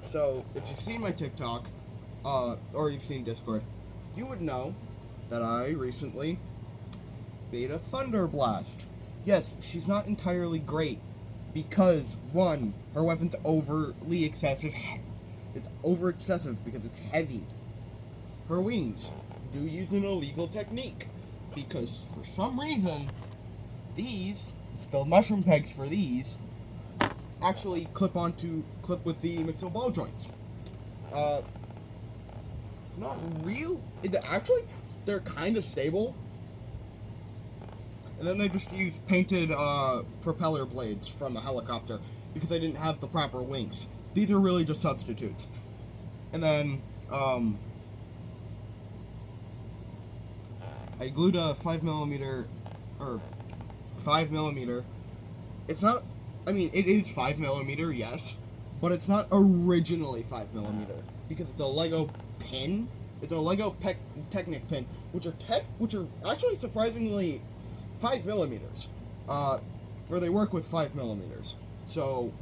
So, if you've seen my TikTok, or you've seen Discord, you would know that I recently made a Thunder Blast. Yes, she's not entirely great because, one, her weapon's overly excessive. It's over excessive because it's heavy. Her wings do use an illegal technique because, for some reason, the mushroom pegs for these, actually clip with the missile ball joints. Not real. Actually, they're kind of stable. And then they just use painted propeller blades from a helicopter because they didn't have the proper wings. These are really just substitutes. And then I glued a 5mm. It's not. I mean, it is 5mm, yes, but it's not originally 5mm because it's a Lego pin. It's a Lego Technic pin, which are actually surprisingly 5mm. Or they work with 5mm. So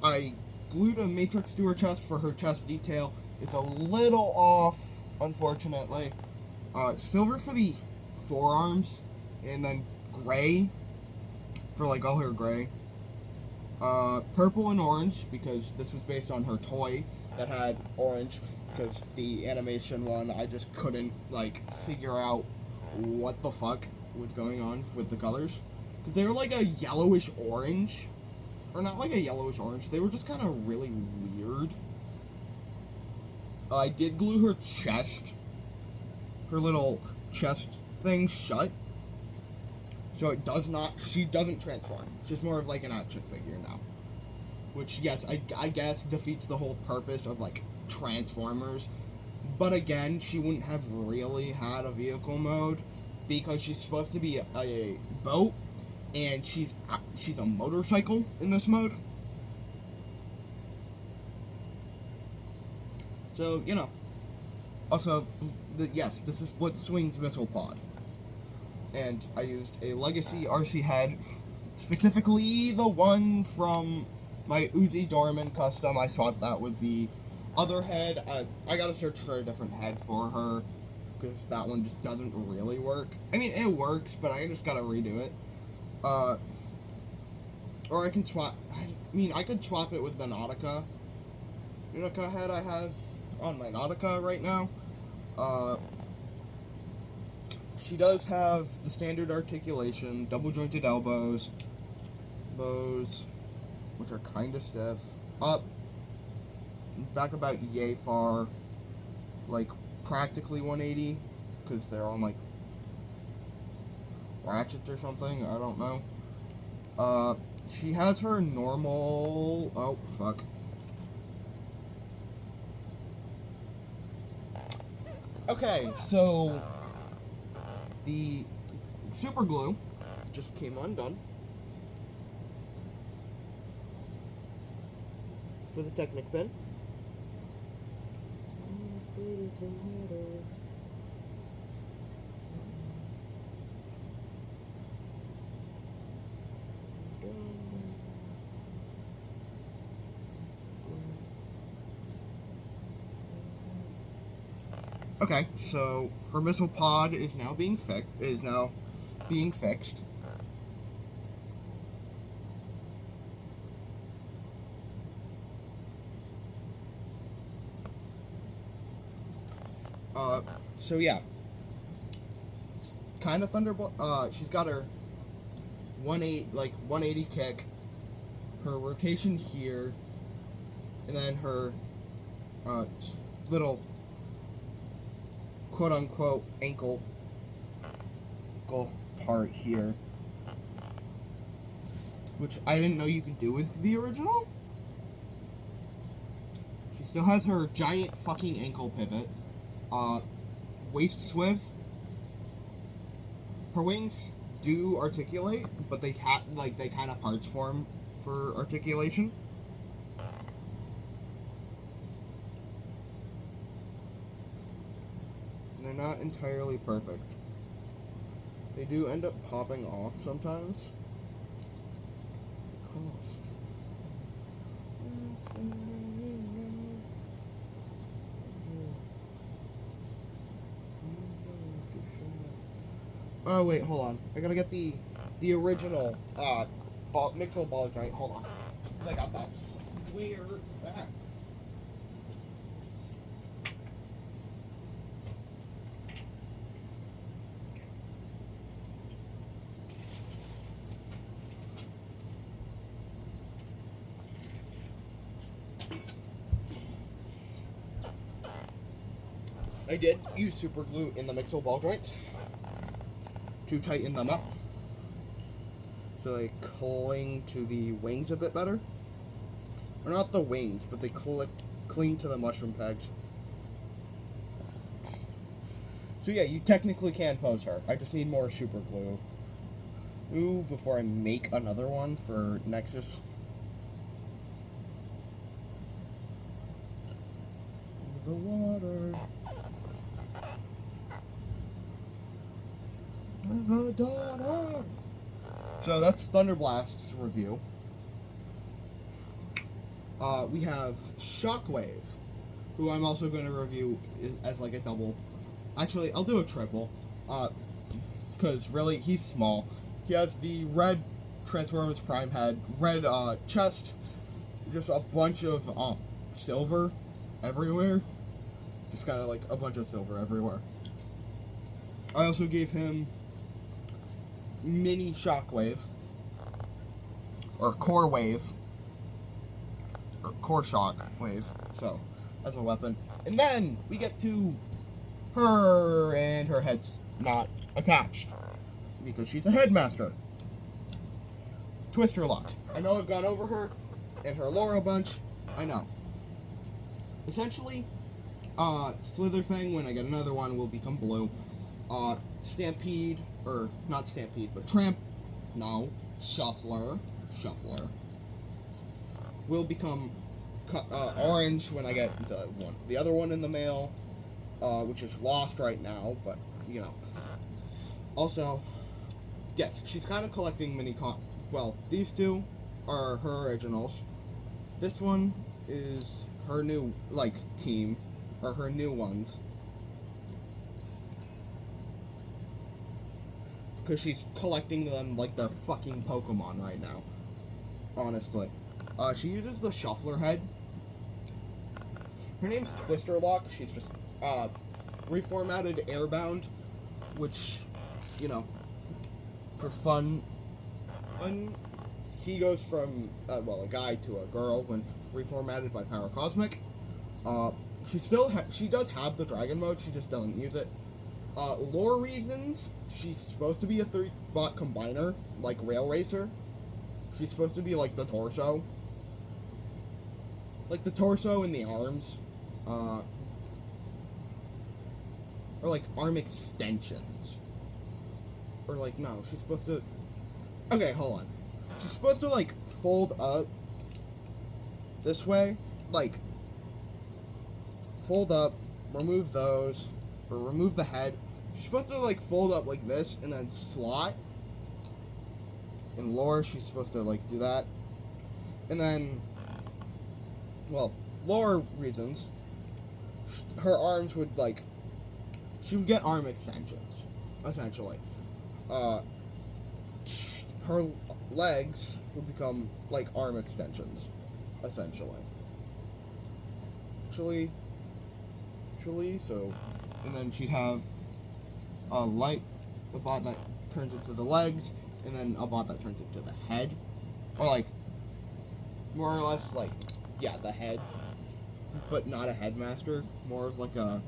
I glued a Matrix to her chest for her chest detail. It's a little off, unfortunately. Silver for the forearms, and then gray for like all her gray. Purple and orange because this was based on her toy that had orange. Because the animation one, I just couldn't like figure out what the fuck was going on with the colors. Because they were like a yellowish orange, or not like a yellowish orange. They were just kind of really weird. I did glue her chest, her little chest thing shut. So she doesn't transform. She's more of like an action figure now. Which, yes, I guess defeats the whole purpose of, like, Transformers. But again, she wouldn't have really had a vehicle mode because she's supposed to be a boat, and she's a motorcycle in this mode. So, you know. Also, yes, this is what swings Missile Pod. And I used a Legacy RC head, specifically the one from my Uzi Dorman custom. I swapped that with the other head. I gotta search for a different head for her, because that one just doesn't really work. I mean, it works, but I just gotta redo it. Or I can swap, I could swap it with the Nautica head I have on my Nautica right now. She does have the standard articulation, double jointed elbows, which are kind of stiff, up, back about yay far, like practically 180, because they're on like ratchets or something, I don't know. She has her normal, oh fuck. Okay, so the super glue just came undone for the Technic pin. Okay, so her missile pod is now being fixed. So yeah, it's kind of Thunderbolt. She's got her 180 kick, her rotation here, and then her little quote-unquote ankle part here, which I didn't know you could do with the original. She still has her giant fucking ankle pivot, waist swivel. Her wings do articulate, but they kind of parts form for articulation. They're not entirely perfect. They do end up popping off sometimes. The cost. Oh wait, hold on. I gotta get the original Mixel ball joint. Hold on. I got that weird back. I did use super glue in the Mixel ball joints to tighten them up so they cling to the wings a bit better. Or not the wings, but they cling to the mushroom pegs. So yeah, you technically can pose her. I just need more super glue. Ooh, before I make another one for Nexus. The water. The daughter. So that's Thunderblast's review. We have Shockwave, who I'm also going to review as like a double. Actually, I'll do a triple. Because really, he's small. He has the red Transformers Prime head, red chest, just a bunch of silver everywhere. Just kind of like a bunch of silver everywhere. I also gave him Mini Shockwave, or Core Wave, or Core Shockwave, so that's a weapon. And then we get to her, and her head's not attached, because she's a headmaster. Twister Lock. I know I've gone over her and her lore a bunch, I know. Essentially, Slitherfang, when I get another one, will become blue. Stampede, or not Stampede, but Shuffler will become orange when I get the other one in the mail, which is lost right now, but you know. Also, yes, she's kind of collecting well, these two are her originals. This one is her new team, or her new ones. Because she's collecting them like they're fucking Pokemon right now. Honestly. She uses the Shuffler head. Her name's Twister Lock. She's just, reformatted Airbound. Which, you know, for fun. When he goes from, a guy to a girl when reformatted by Pyrocosmic. She does have the Dragon mode, she just doesn't use it. Lore reasons, she's supposed to be a 3-bot combiner, like Rail Racer. She's supposed to be like the torso. Like the torso and the arms. Or like arm extensions. Or like, no, she's supposed to... Okay, hold on. She's supposed to like fold up this way. Like, fold up, remove those, or remove the head. She's supposed to like fold up like this and then slot. In lore, she's supposed to like do that. And then, well, lore reasons, her arms would like, she would get arm extensions, essentially. Her legs would become like arm extensions, essentially. Actually, so, and then she'd have a bot that turns into the legs, and then a bot that turns into the head, or like, more or less like, yeah, the head, but not a headmaster, more of like a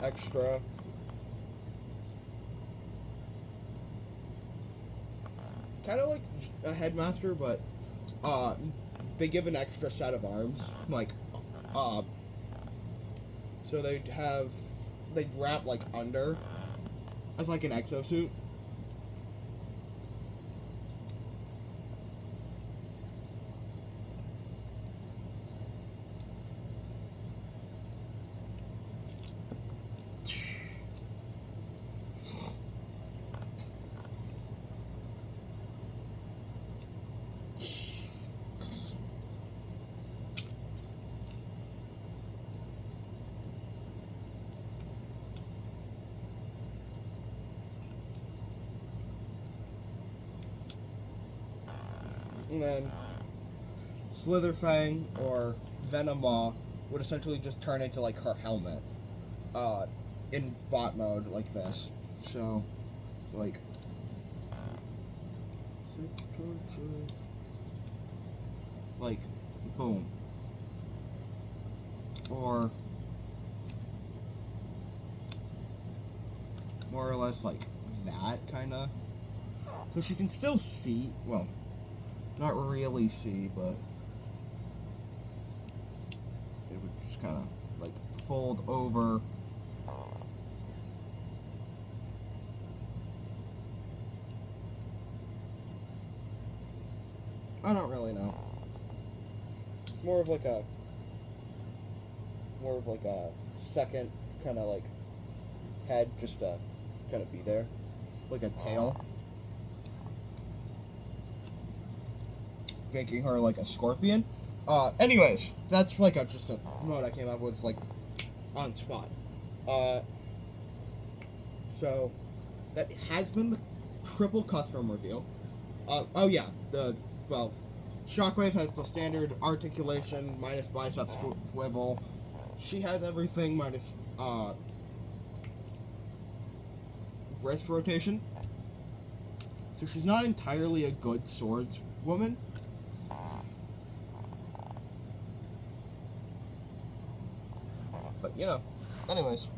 extra, kind of like a headmaster, but, they give an extra set of arms, like, so they'd wrap, like, under, as, like, an exosuit. And then Slitherfang or Venomaw would essentially just turn into like her helmet in bot mode like this. So, like, 6 torches, like, boom. Or more or less like that, kind of. So she can still see, well, not really see, but it would just kind of like fold over. I don't really know. More of like a second kind of like head just to kind of be there, like a tail, making her like a scorpion. Anyways, that's like just a mode I came up with like on spot. So that has been the triple custom reveal. Oh yeah, Shockwave has the standard articulation minus bicep swivel. She has everything minus wrist rotation. So she's not entirely a good swordswoman. But, you know, anyways.